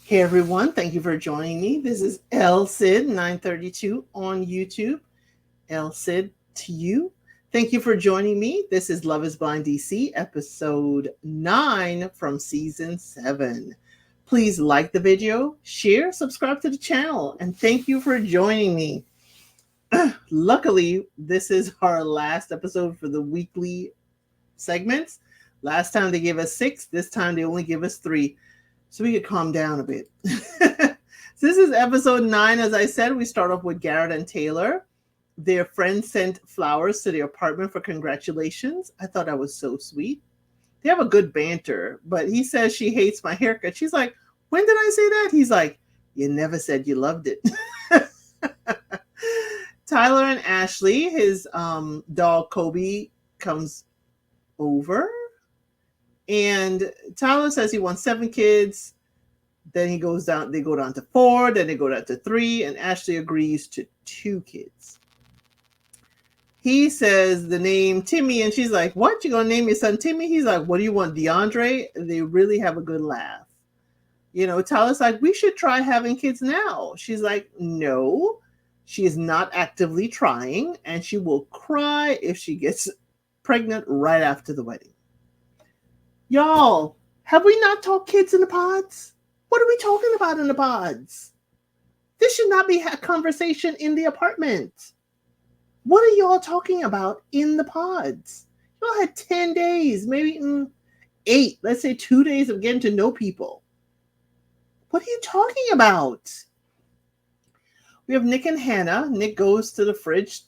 Hey everyone, thank you for joining me. This is LCID 932 on YouTube. LCID to you. Thank you for joining me. This is Love is Blind DC, episode 9 from season 7. Please like the video, share, subscribe to the channel, and thank you for joining me. Luckily, this is our last episode for the weekly segments. Last time they gave us 6, this time they only give us 3. So we could calm down a bit. So this is episode 9. As I said, we start off with Garrett and Taylor. Their friend sent flowers to their apartment for congratulations. I thought that was so sweet. They have a good banter, but he says she hates my haircut. She's like, when did I say that? He's like, you never said you loved it. Tyler and Ashley, his dog Kobe, comes over. And Tyler says he wants 7 kids. Then they go down to 4, then they go down to 3, and Ashley agrees to 2 kids. He says the name Timmy, and she's like, what? You gonna name your son Timmy? He's like, what do you want, DeAndre? And they really have a good laugh. Tyler's like, we should try having kids now. She's like, no, she is not actively trying, and she will cry if she gets pregnant right after the wedding. Y'all, have we not talked kids in the pods? What are we talking about in the pods? This should not be a conversation in the apartment. What are y'all talking about in the pods? Y'all had 10 days, maybe 8, let's say 2 days of getting to know people. What are you talking about? We have Nick and Hannah. Nick goes to the fridge,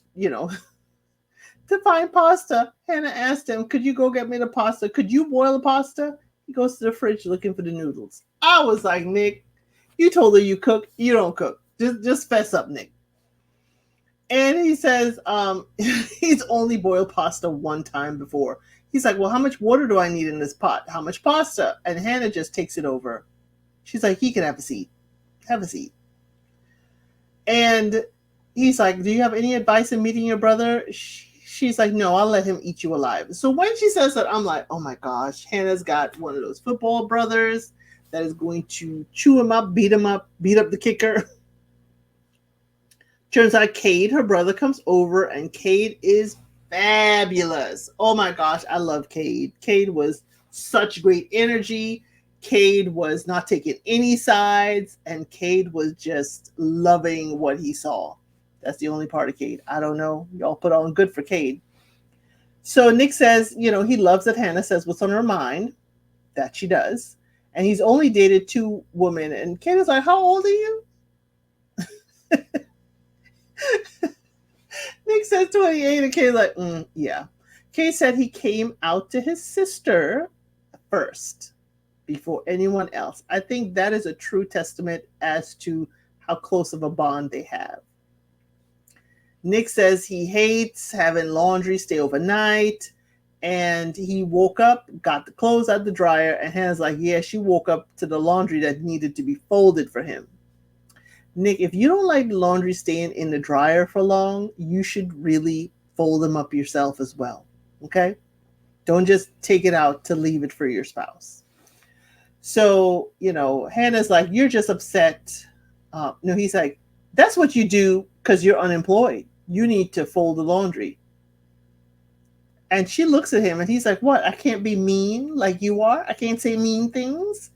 to find pasta. Hannah asked him, could you go get me the pasta? Could you boil the pasta? He goes to the fridge looking for the noodles. I was like, Nick, you told her you cook. You don't cook. Just fess up, Nick. And he says he's only boiled pasta one time before. He's like, well, how much water do I need in this pot? How much pasta? And Hannah just takes it over. She's like, he can have a seat. Have a seat. And he's like, do you have any advice in meeting your brother? She's like, no, I'll let him eat you alive. So when she says that, I'm like, oh my gosh, Hannah's got one of those football brothers that is going to chew him up, beat up the kicker. Turns out Cade, her brother, comes over, and Cade is fabulous. Oh my gosh, I love Cade. Cade was such great energy. Cade was not taking any sides, and Cade was just loving what he saw. That's the only part of Cade. I don't know. Y'all put on good for Cade. So Nick says, he loves that Hannah says what's on her mind. That she does. And he's only dated 2 women. And Cade is like, how old are you? Nick says 28, and Cade's like, yeah. Cade said he came out to his sister first before anyone else. I think that is a true testament as to how close of a bond they have. Nick says he hates having laundry stay overnight, and he woke up, got the clothes out the dryer, and Hannah's like, yeah, she woke up to the laundry that needed to be folded for him. Nick, if you don't like laundry staying in the dryer for long, you should really fold them up yourself as well, okay? Don't just take it out to leave it for your spouse. So, Hannah's like, you're just upset. No, he's like, that's what you do because you're unemployed. You need to fold the laundry. And she looks at him, and he's like, what? I can't be mean like you are? I can't say mean things?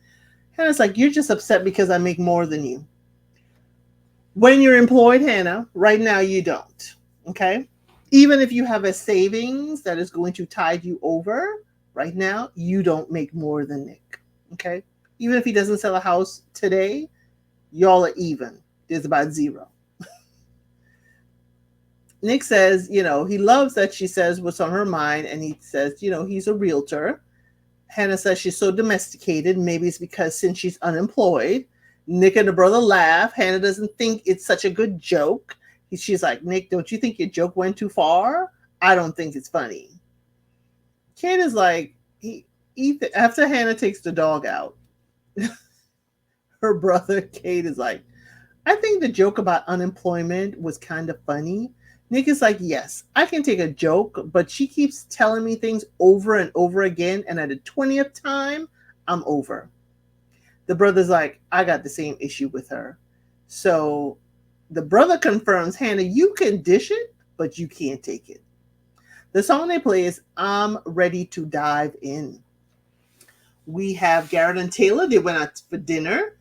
Hannah's like, you're just upset because I make more than you. When you're employed, Hannah, right now you don't, okay? Even if you have a savings that is going to tide you over, right now you don't make more than Nick, okay? Even if he doesn't sell a house today, y'all are even. There's about 0. Nick says, he loves that she says what's on her mind, and he says, he's a realtor. Hannah says she's so domesticated. Maybe it's because since she's unemployed. Nick and the brother laugh. Hannah doesn't think it's such a good joke. She's like, Nick, don't you think your joke went too far? I don't think it's funny. Cade is like, after Hannah takes the dog out, her brother, Cade, is like, I think the joke about unemployment was kind of funny. Nick is like, yes, I can take a joke, but she keeps telling me things over and over again, and at the 20th time, I'm over. The brother's like, I got the same issue with her. So the brother confirms, Hannah, you can dish it, but you can't take it. The song they play is I'm Ready to Dive In. We have Garrett and Taylor. They went out for dinner.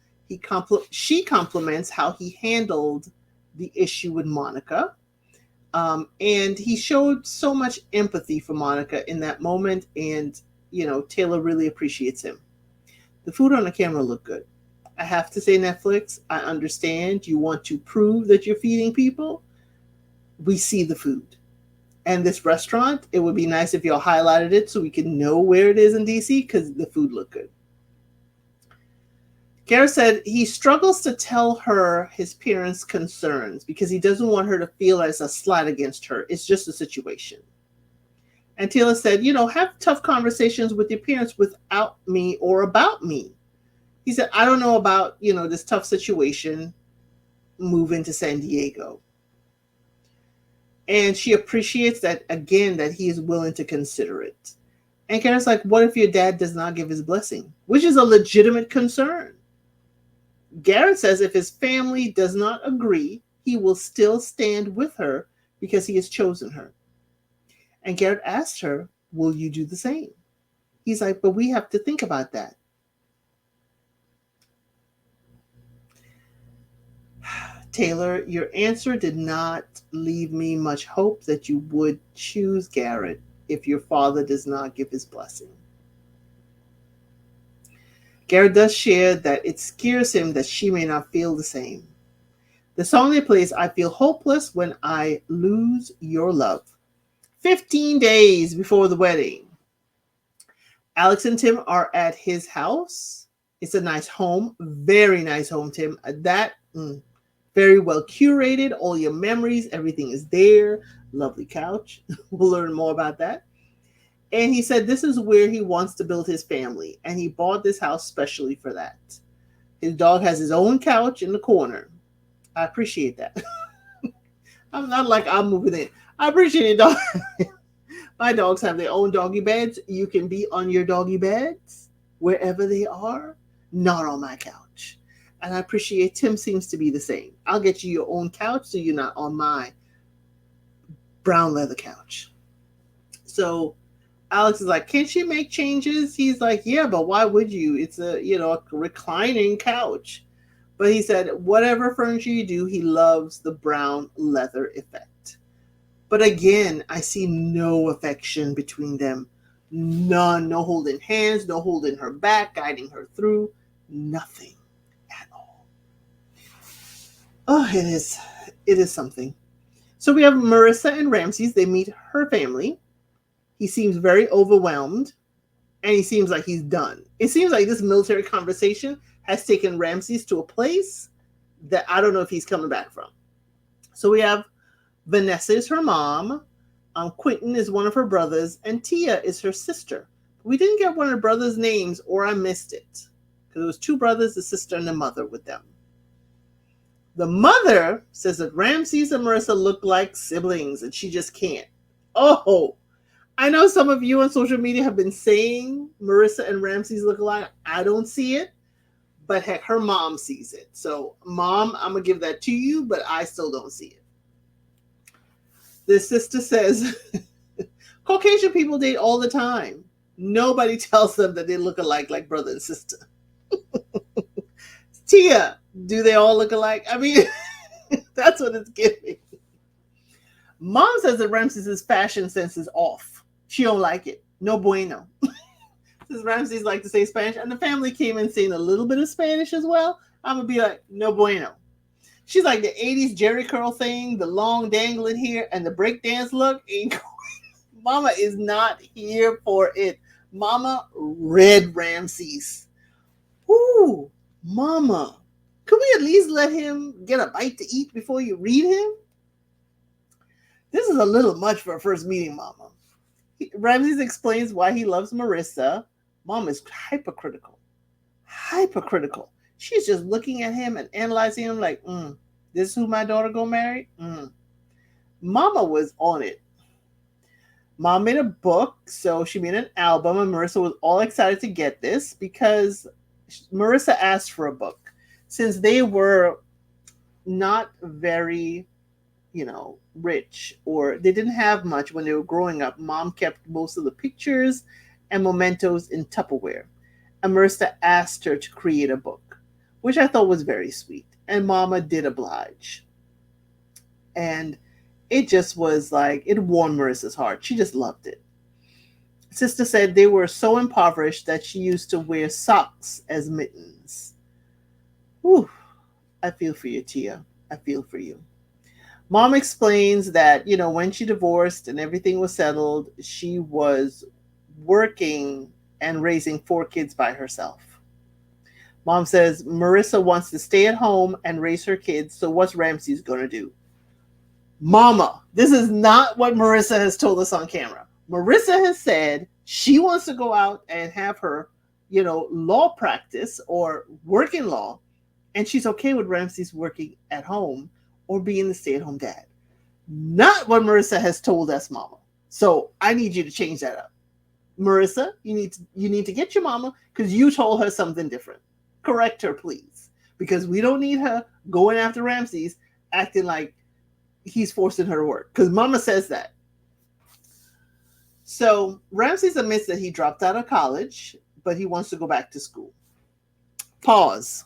She compliments how he handled the issue with Monica. And he showed so much empathy for Monica in that moment. And, Taylor really appreciates him. The food on the camera looked good. I have to say, Netflix, I understand you want to prove that you're feeding people. We see the food. And this restaurant, it would be nice if y'all highlighted it so we can know where it is in DC because the food looked good. Garrett said he struggles to tell her his parents' concerns because he doesn't want her to feel like it's a slight against her. It's just a situation. And Taylor said, have tough conversations with your parents without me or about me. He said, I don't know about, this tough situation, moving to San Diego. And she appreciates that, again, that he is willing to consider it. And Karen's like, what if your dad does not give his blessing? Which is a legitimate concern. Garrett says if his family does not agree, he will still stand with her because he has chosen her. And Garrett asked her, will you do the same? He's like, but we have to think about that. Taylor, your answer did not leave me much hope that you would choose Garrett if your father does not give his blessing. Garrett does share that it scares him that she may not feel the same. The song they play is I Feel Hopeless When I Lose Your Love. 15 days before the wedding. Alex and Tim are at his house. It's a nice home. Very nice home, Tim. Very well curated. All your memories. Everything is there. Lovely couch. We'll learn more about that. And he said this is where he wants to build his family. And he bought this house specially for that. His dog has his own couch in the corner. I appreciate that. I'm not like I'm moving in. I appreciate it, dog. My dogs have their own doggy beds. You can be on your doggy beds wherever they are, not on my couch. And I appreciate Tim seems to be the same. I'll get you your own couch so you're not on my brown leather couch. So Alex is like, can she make changes? He's like, yeah, but why would you? It's a reclining couch. But he said, whatever furniture you do, he loves the brown leather effect. But again, I see no affection between them. None. No holding hands, no holding her back, guiding her through. Nothing at all. Oh, it is something. So we have Marissa and Ramses. They meet her family. He seems very overwhelmed, and he seems like he's done. It seems like this military conversation has taken Ramses to a place that I don't know if he's coming back from. So we have Vanessa is her mom, Quentin is one of her brothers, and Tia is her sister. We didn't get one of the brothers' names, or I missed it, because it was two brothers, the sister, and the mother with them. The mother says that Ramses and Marissa look like siblings, and she just can't. Oh, I know some of you on social media have been saying Marissa and Ramses look alike. I don't see it, but heck, her mom sees it. So, Mom, I'm going to give that to you, but I still don't see it. The sister says, Caucasian people date all the time. Nobody tells them that they look alike like brother and sister. Tia, do they all look alike? I mean, that's what it's giving. Mom says that Ramses' fashion sense is off. She don't like it. No bueno. Since Ramses like to say Spanish, and the family came in saying a little bit of Spanish as well, I'm going to be like, no bueno. She's like the 80s Jerry curl thing, the long dangling hair, and the breakdance look. Mama is not here for it. Mama read Ramses. Ooh, Mama. Could we at least let him get a bite to eat before you read him? This is a little much for a first meeting, Mama. Ramses explains why he loves Marissa. Mom is hypercritical. Hypercritical. She's just looking at him and analyzing him like, this is who my daughter gonna marry? Mama was on it. Mom made a book, so she made an album, and Marissa was all excited to get this because Marissa asked for a book. Since they were not very, rich, or they didn't have much when they were growing up, mom kept most of the pictures and mementos in Tupperware. And Marissa asked her to create a book, which I thought was very sweet. And Mama did oblige. And it just was like, it warmed Marissa's heart. She just loved it. Sister said they were so impoverished that she used to wear socks as mittens. Whew, I feel for you, Tia. I feel for you. Mom explains that, when she divorced and everything was settled, she was working and raising 4 kids by herself. Mom says Marissa wants to stay at home and raise her kids, so what's Ramsey's going to do? Mama, this is not what Marissa has told us on camera. Marissa has said she wants to go out and have her, law practice or work in law, and she's okay with Ramsey's working at home or being the stay-at-home dad. Not what Marissa has told us, Mama. So I need you to change that up. Marissa, you need to get your mama, because you told her something different. Correct her, please, because we don't need her going after Ramsey's acting like he's forcing her to work, because Mama says that. So Ramsey's admits that he dropped out of college, but he wants to go back to school. Pause.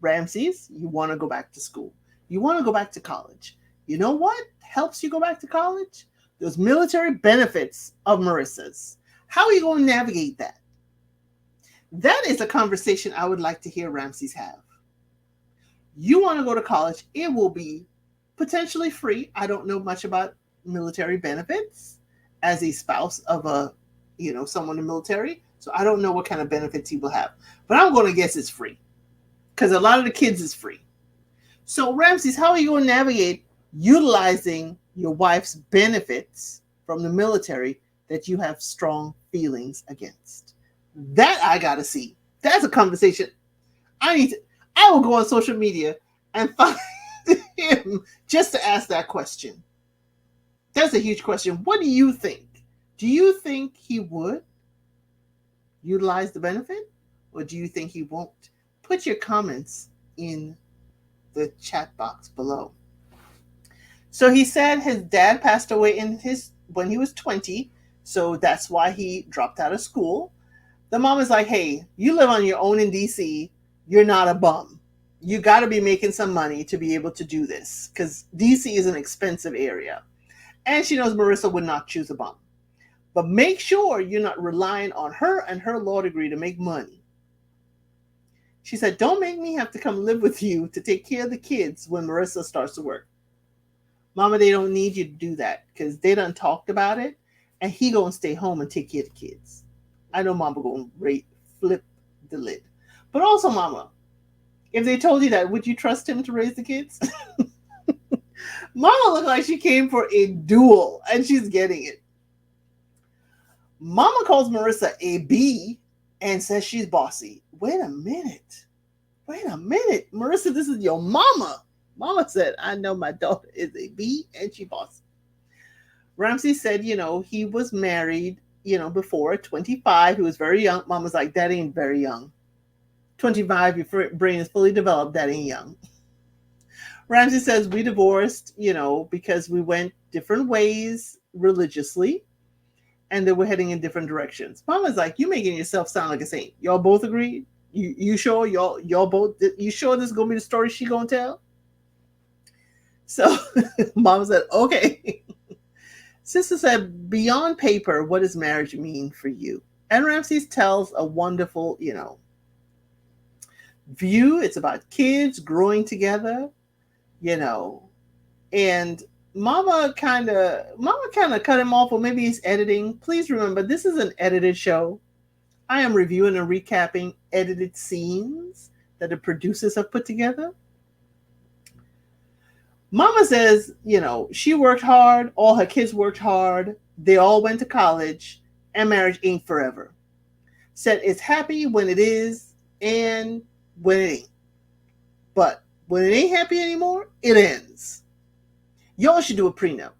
Ramsey's, you want to go back to school. You want to go back to college. You know what helps you go back to college? Those military benefits of Marissa's. How are you going to navigate that? That is a conversation I would like to hear Ramsey's have. You want to go to college. It will be potentially free. I don't know much about military benefits as a spouse of someone in the military. So I don't know what kind of benefits he will have. But I'm going to guess it's free, because a lot of the kids is free. So Ramsey's, how are you going to navigate utilizing your wife's benefits from the military that you have strong feelings against? That I got to see. That's a conversation I will go on social media and find him just to ask that question. That's a huge question. What do you think? Do you think he would utilize the benefit, or do you think he won't? Put your comments in the chat box below. So he said his dad passed away when he was 20, so that's why he dropped out of school. The mom is like, hey, you live on your own in DC. You're not a bum. You got to be making some money to be able to do this, because DC is an expensive area. And she knows Marissa would not choose a bum. But make sure you're not relying on her and her law degree to make money. She said, don't make me have to come live with you to take care of the kids when Marissa starts to work. Mama, they don't need you to do that, because they done talked about it, and he gonna stay home and take care of the kids. I know Mama gonna flip the lid. But also, Mama, if they told you that, would you trust him to raise the kids? Mama looked like she came for a duel, and she's getting it. Mama calls Marissa a B and says she's bossy. Wait a minute. Marissa, this is your mama. Mama said, I know my daughter is a B and she bossy. Ramsey said, he was married, before 25. He was very young. Mama's like, that ain't very young. 25, your brain is fully developed. That ain't young. Ramsey says, we divorced, because we went different ways religiously, and they were heading in different directions. Mama's like, you making yourself sound like a saint. Y'all both agreed? You sure? Y'all both, you sure this is going to be the story she going to tell? So Mama said, okay. Sister said, beyond paper, what does marriage mean for you? And Ramsey tells a wonderful, view. It's about kids growing together, and Mama kind of cut him off, or maybe he's editing. Please remember, this is an edited show. I am reviewing and recapping edited scenes that the producers have put together. Mama says, she worked hard. All her kids worked hard. They all went to college, and marriage ain't forever. Said it's happy when it is and when it ain't. But when it ain't happy anymore, it ends. Y'all should do a prenup.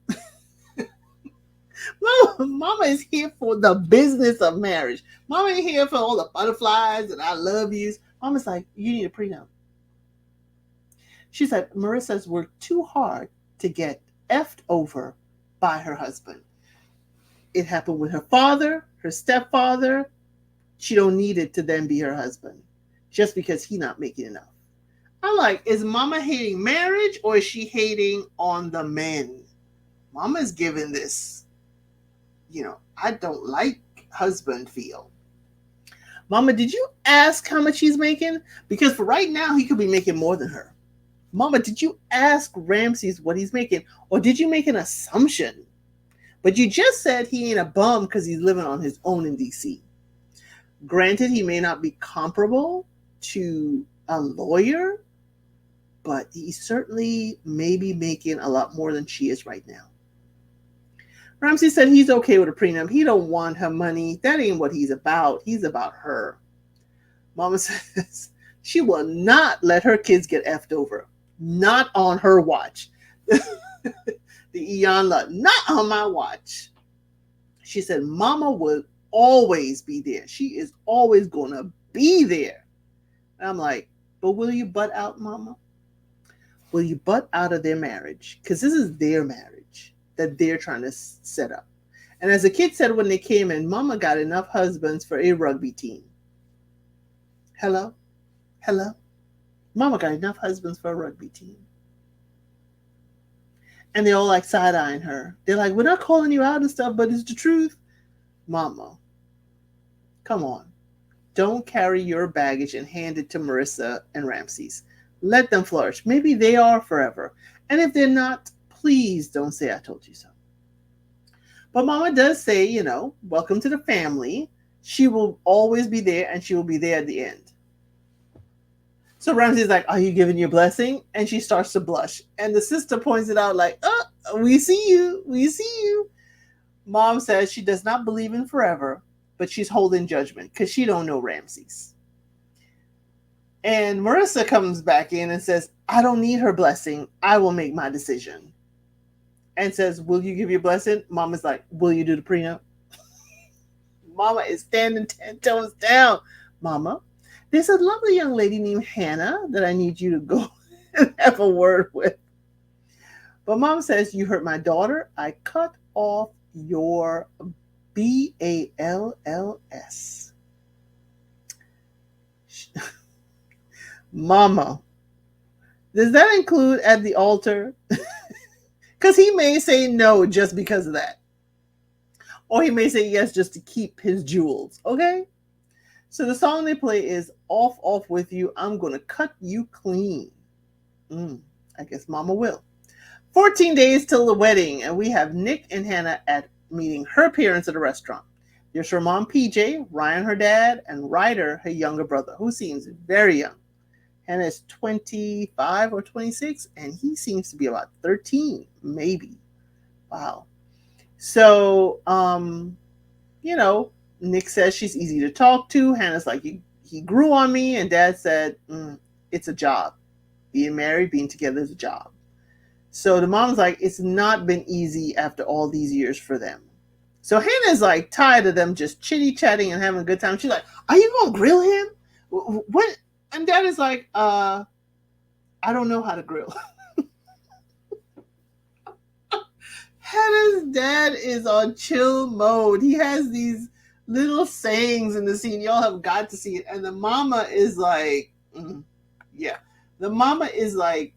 Mama is here for the business of marriage. Mama ain't here for all the butterflies and I love yous. Mama's like, you need a prenup. She said, Marissa's worked too hard to get effed over by her husband. It happened with her father, her stepfather. She don't need it to then be her husband just because he not making enough. I'm like, is mama hating marriage or is she hating on the men? Mama's giving this, I don't like husband feel. Mama, did you ask how much he's making? Because for right now, he could be making more than her. Mama, did you ask Ramses what he's making? Or did you make an assumption? But you just said he ain't a bum because he's living on his own in DC. Granted, he may not be comparable to a lawyer, but he certainly may be making a lot more than she is right now. Ramsey said he's okay with a prenup. He don't want her money. That ain't what he's about. He's about her. Mama says she will not let her kids get effed over. Not on her watch. The Iyanla, not on my watch. She said Mama will always be there. She is always going to be there. And I'm like, but will you butt out, Mama? Will you butt out of their marriage? Because this is their marriage that they're trying to set up. And as the kid said when they came in, Mama got enough husbands for a rugby team. Hello? Mama got enough husbands for a rugby team. And they're all like side-eyeing her. They're like, we're not calling you out and stuff, but it's the truth. Mama, come on. Don't carry your baggage and hand it to Marissa and Ramses. Let them flourish. Maybe they are forever. And if they're not, please don't say I told you so. But Mama does say, welcome to the family. She will always be there and she will be there at the end. So Ramsey's like, are you giving your blessing? And she starts to blush. And the sister points it out like, oh, we see you. Mom says she does not believe in forever, but she's holding judgment because she don't know Ramses. And Marissa comes back in and says, I don't need her blessing. I will make my decision. And says, will you give your blessing? Mama's like, will you do the prenup? Mama is standing 10 toes down. Mama, there's a lovely young lady named Hannah that I need you to go and have a word with. But Mom says, you hurt my daughter. I cut off your BALLS. Mama, does that include at the altar? Because he may say no just because of that. Or he may say yes just to keep his jewels. Okay? So the song they play is Off With You. I'm going to cut you clean. I guess Mama will. 14 days till the wedding. And we have Nick and Hannah at meeting her parents at a restaurant. There's her mom, PJ, Ryan, her dad, and Ryder, her younger brother, who seems very young. Hannah is 25 or 26, and he seems to be about 13, maybe. Wow. So, Nick says she's easy to talk to. Hannah's like, he grew on me, and Dad said, it's a job. Being married, being together is a job. So the mom's like, it's not been easy after all these years for them. So Hannah's like tired of them just chitty-chatting and having a good time. She's like, are you going to grill him? What? And Dad is like, I don't know how to grill. Hannah's dad is on chill mode. He has these little sayings in the scene. Y'all have got to see it. And the mama is like, yeah. The mama is like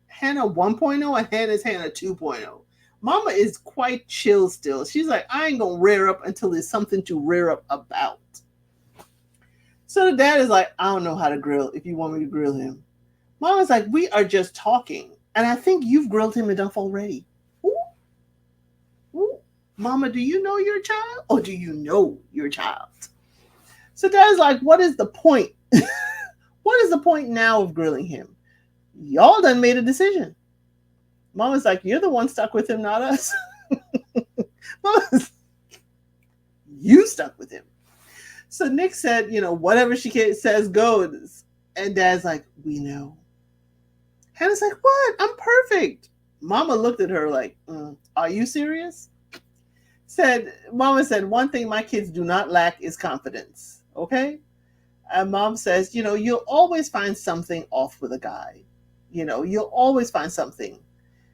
Hannah 1.0 and Hannah's Hannah 2.0. Mama is quite chill still. She's like, I ain't going to rear up until there's something to rear up about. So the dad is like, I don't know how to grill if you want me to grill him. Mama's like, we are just talking. And I think you've grilled him enough already. Ooh. Mama, do you know your child? Or do you know your child? So dad's like, what is the point? What is the point now of grilling him? Y'all done made a decision. Mama's like, you're the one stuck with him, not us. Mama's, you stuck with him. So Nick said, whatever she says goes. And Dad's like, we know. Hannah's like, what? I'm perfect. Mama looked at her like, are you serious? Mama said, one thing my kids do not lack is confidence. Okay? And mom says, you'll always find something off with a guy. You'll always find something.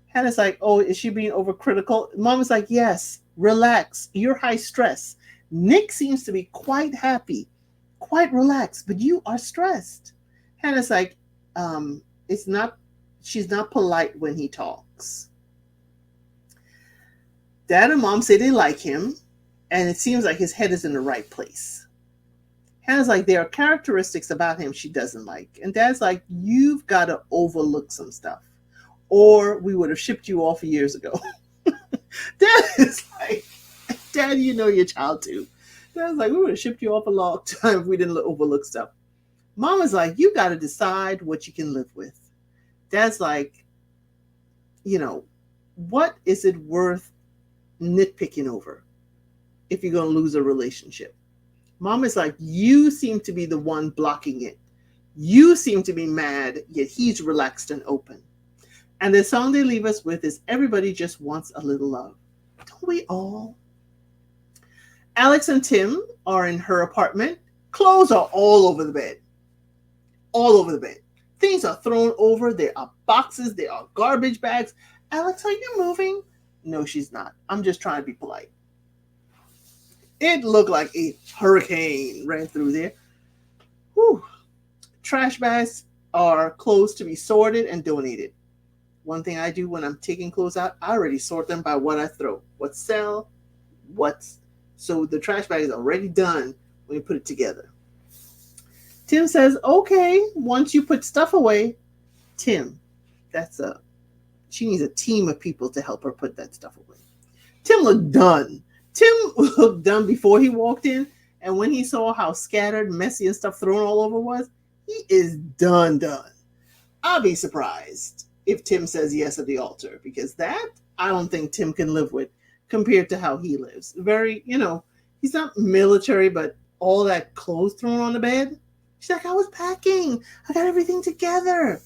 Hannah's like, oh, is she being overcritical? Mom is like, yes, relax. You're high stress. Nick seems to be quite happy, quite relaxed, but you are stressed. Hannah's like, it's not, she's not polite when he talks. Dad and mom say they like him, and it seems like his head is in the right place. Hannah's like, there are characteristics about him she doesn't like. And Dad's like, you've got to overlook some stuff, or we would have shipped you off years ago. Dad is like, Dad, you know your child too. Dad's like, we would have shipped you off a long time if we didn't overlook stuff. Mama's like, you got to decide what you can live with. Dad's like, what is it worth nitpicking over if you're going to lose a relationship? Mom is like, you seem to be the one blocking it. You seem to be mad, yet he's relaxed and open. And the song they leave us with is Everybody Just Wants a Little Love. Don't we all? Alex and Tim are in her apartment. Clothes are all over the bed. All over the bed. Things are thrown over. There are boxes. There are garbage bags. Alex, are you moving? No, she's not. I'm just trying to be polite. It looked like a hurricane ran through there. Whew. Trash bags are clothes to be sorted and donated. One thing I do when I'm taking clothes out, I already sort them by what I throw. What sell, so the trash bag is already done when you put it together. Tim says, okay, once you put stuff away, Tim, she needs a team of people to help her put that stuff away. Tim looked done. Tim looked done before he walked in, and when he saw how scattered, messy, and stuff thrown all over was, he is done. I'll be surprised if Tim says yes at the altar, because that I don't think Tim can live with compared to how he lives. Very, he's not military, but all that clothes thrown on the bed. She's like, I was packing. I got everything together.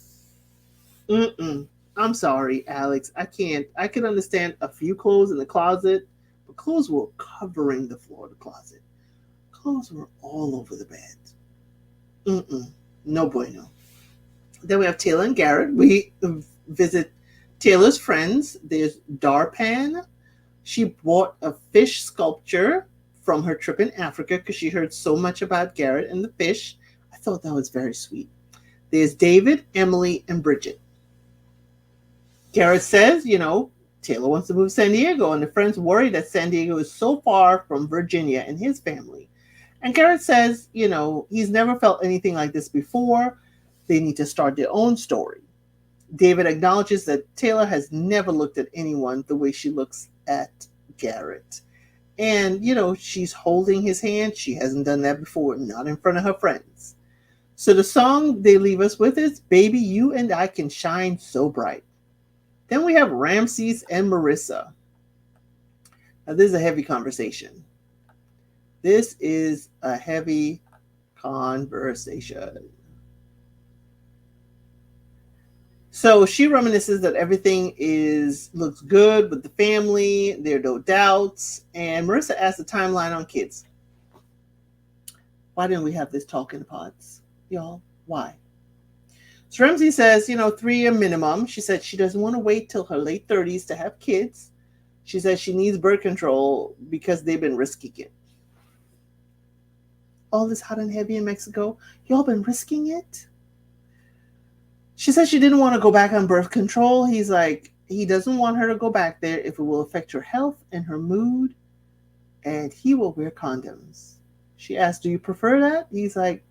I'm sorry, Alex. I can't. I can understand a few clothes in the closet, but clothes were covering the floor of the closet. Clothes were all over the bed. No bueno. Then we have Taylor and Garrett. We visit Taylor's friends. There's Darpan. She bought a fish sculpture from her trip in Africa because she heard so much about Garrett and the fish. I thought that was very sweet. There's David, Emily, and Bridget. Garrett says, Taylor wants to move to San Diego, and the friends worry that San Diego is so far from Virginia and his family. And Garrett says, he's never felt anything like this before. They need to start their own story. David acknowledges that Taylor has never looked at anyone the way she looks at Garrett. And, she's holding his hand. She hasn't done that before, not in front of her friends. So the song they leave us with is Baby, You and I Can Shine So Bright. Then we have Ramses and Marissa. Now, this is a heavy conversation. This is a heavy conversation. So she reminisces that everything looks good with the family. There are no doubts. And Marissa asks the timeline on kids. Why didn't we have this talk in the pods? Y'all, why? So Ramsey says, 3 a minimum. She said she doesn't want to wait till her late 30s to have kids. She says she needs birth control because they've been risking it. All this hot and heavy in Mexico, y'all been risking it? She said she didn't want to go back on birth control. He's like, he doesn't want her to go back there if it will affect her health and her mood, and he will wear condoms. She asked, do you prefer that? He's like,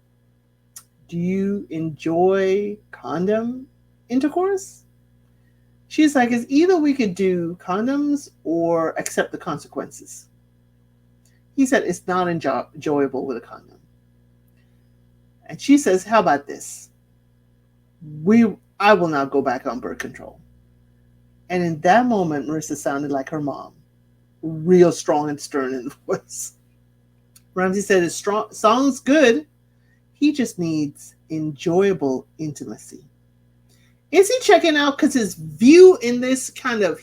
do you enjoy condom intercourse? She's like, it's either we could do condoms or accept the consequences. He said, it's not enjoyable with a condom. And she says, how about this? I will not go back on birth control. And in that moment, Marissa sounded like her mom, real strong and stern in the voice. Ramsey said, his song's good. He just needs enjoyable intimacy. Is he checking out? Because his view in this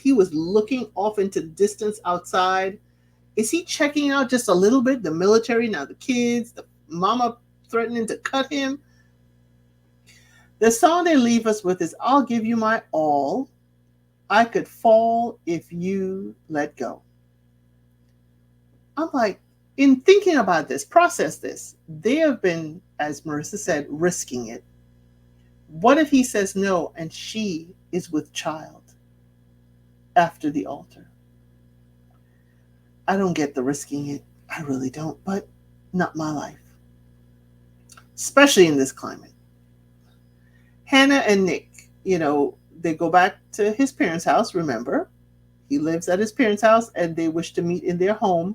he was looking off into the distance outside. Is he checking out just a little bit? The military, now the kids, the mama threatening to cut him. The song they leave us with is I'll give you my all. I could fall if you let go. I'm like, in thinking about this, process this, they have been, as Marissa said, risking it. What if he says no and she is with child after the altar? I don't get the risking it. I really don't, but not my life, especially in this climate. Hannah and Nick, they go back to his parents' house, remember? He lives at his parents' house and they wish to meet in their home.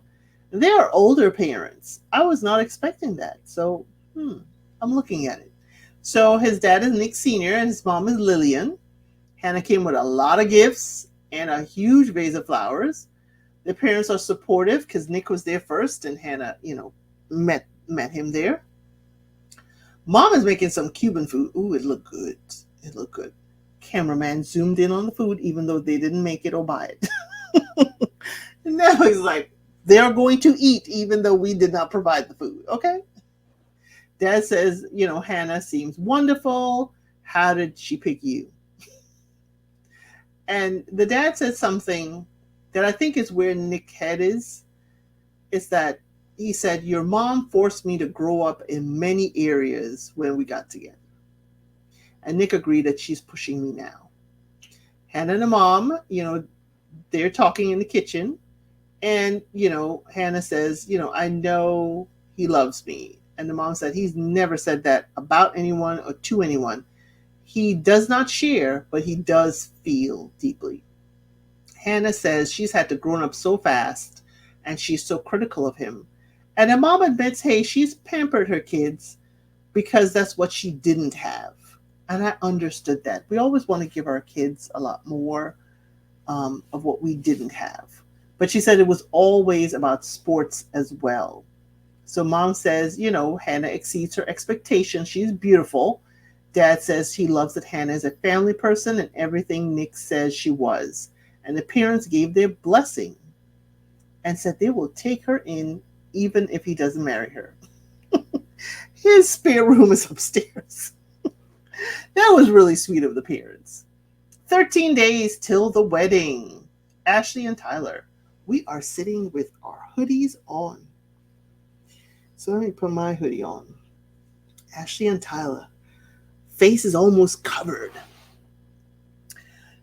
They are older parents. I was not expecting that. So, I'm looking at it. So his dad is Nick Sr. and his mom is Lillian. Hannah came with a lot of gifts and a huge vase of flowers. Their parents are supportive because Nick was there first and Hannah, met him there. Mom is making some Cuban food. Ooh, it looked good. It looked good. Cameraman zoomed in on the food even though they didn't make it or buy it. And now he's like, they're going to eat even though we did not provide the food. Okay. Dad says, Hannah seems wonderful. How did she pick you? And the dad said something that I think is where Nick's head is that he said, your mom forced me to grow up in many areas when we got together. And Nick agreed that she's pushing me now. Hannah and the mom, they're talking in the kitchen. And, Hannah says, I know he loves me. And the mom said, he's never said that about anyone or to anyone. He does not share, but he does feel deeply. Hannah says she's had to grow up so fast and she's so critical of him. And the mom admits, hey, she's pampered her kids because that's what she didn't have. And I understood that. We always want to give our kids a lot more of what we didn't have. But she said it was always about sports as well. So mom says, Hannah exceeds her expectations. She's beautiful. Dad says he loves that Hannah is a family person and everything Nick says she was. And the parents gave their blessing and said they will take her in even if he doesn't marry her. His spare room is upstairs. That was really sweet of the parents. 13 days till the wedding. Ashley and Tyler. We are sitting with our hoodies on. So let me put my hoodie on. Ashley and Tyler. Face is almost covered.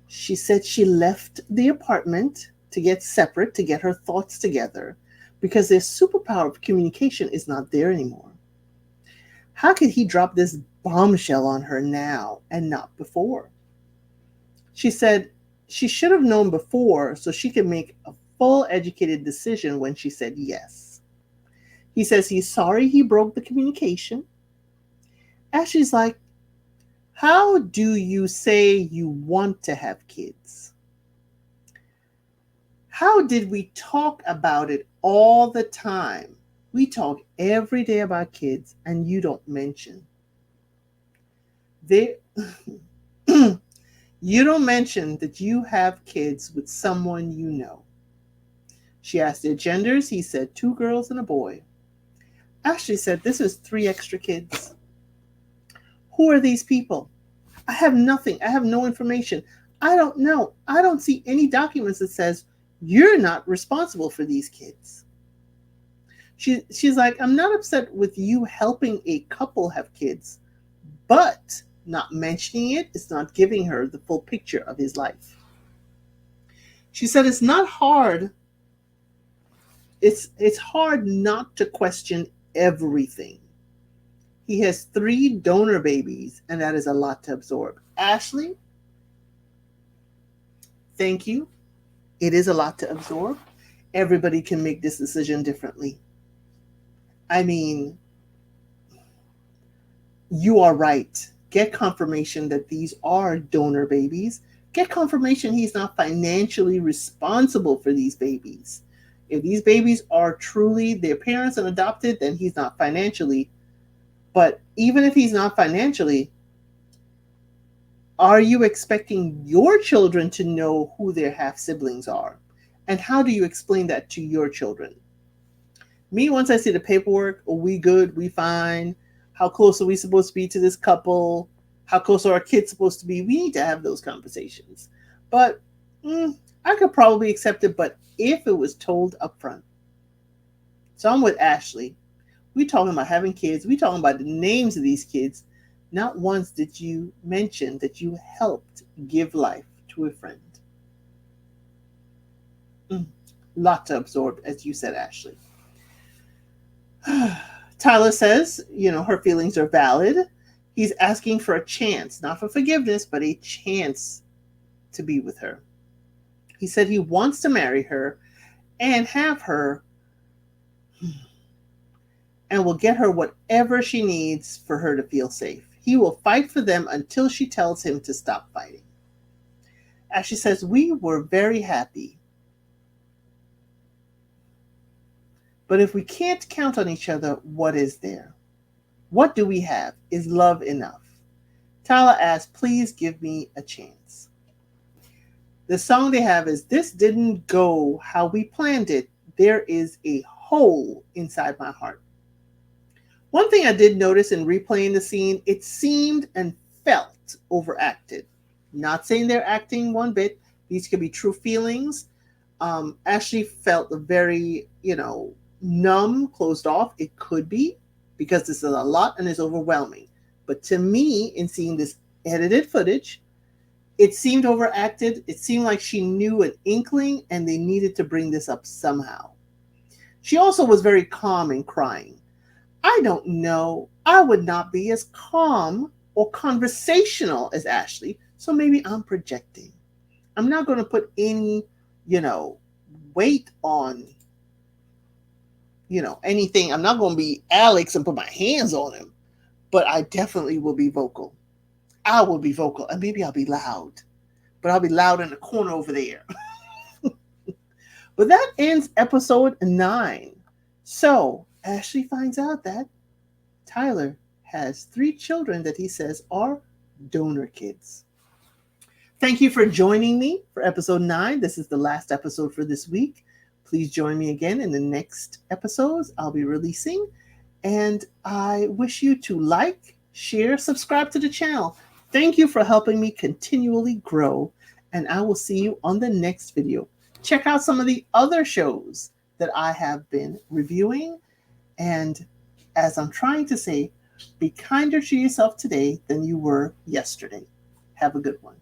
She said she left the apartment to get separate, to get her thoughts together, because their superpower of communication is not there anymore. How could he drop this bombshell on her now and not before? She said she should have known before so she could make a full educated decision when she said yes. He says he's sorry he broke the communication. Ashley's like, how do you say you want to have kids? How did we talk about it all the time? We talk every day about kids and you don't mention. You don't mention that you have kids with someone you know. She asked their genders. He said 2 girls and a boy. Ashley said, this is 3 extra kids. Who are these people? I have nothing. I have no information. I don't know. I don't see any documents that says you're not responsible for these kids. She's like, I'm not upset with you helping a couple have kids, but not mentioning it is not giving her the full picture of his life. She said it's not hard. It's hard not to question everything. He has 3 donor babies, and that is a lot to absorb. Ashley, thank you. It is a lot to absorb. Everybody can make this decision differently. I mean, you are right. Get confirmation that these are donor babies. Get confirmation he's not financially responsible for these babies. If these babies are truly their parents and adopted, then he's not financially. But even if he's not financially, are you expecting your children to know who their half siblings are? And how do you explain that to your children? Me, once I see the paperwork, are we good? We fine? How close are we supposed to be to this couple? How close are our kids supposed to be? We need to have those conversations. But I could probably accept it, but if it was told up front. So I'm with Ashley. We talking about having kids. We talking about the names of these kids. Not once did you mention that you helped give life to a friend. Lot to absorb, as you said, Ashley. Tyler says, her feelings are valid. He's asking for a chance, not for forgiveness, but a chance to be with her. He said he wants to marry her and have her and will get her whatever she needs for her to feel safe. He will fight for them until she tells him to stop fighting. Ashley says, we were very happy. But if we can't count on each other, what is there? What do we have? Is love enough? Tyler asks, please give me a chance. The song they have is, this didn't go how we planned it. There is a hole inside my heart. One thing I did notice in replaying the scene, it seemed and felt overacted. Not saying they're acting one bit. These could be true feelings. Ashley felt very, numb, closed off. It could be because this is a lot and is overwhelming. But to me, in seeing this edited footage, it seemed overacted. It seemed like she knew an inkling and they needed to bring this up somehow. She also was very calm and crying. I don't know. I would not be as calm or conversational as Ashley, so maybe I'm projecting. I'm not going to put any, weight on, anything. I'm not going to be Alex and put my hands on him, but I definitely will be vocal. I will be vocal, and maybe I'll be loud, but I'll be loud in the corner over there. But that ends episode 9. So Ashley finds out that Tyler has 3 children that he says are donor kids. Thank you for joining me for episode 9. This is the last episode for this week. Please join me again in the next episodes I'll be releasing. And I wish you to like, share, subscribe to the channel. Thank you for helping me continually grow. And I will see you on the next video. Check out some of the other shows that I have been reviewing. And as I'm trying to say, be kinder to yourself today than you were yesterday. Have a good one.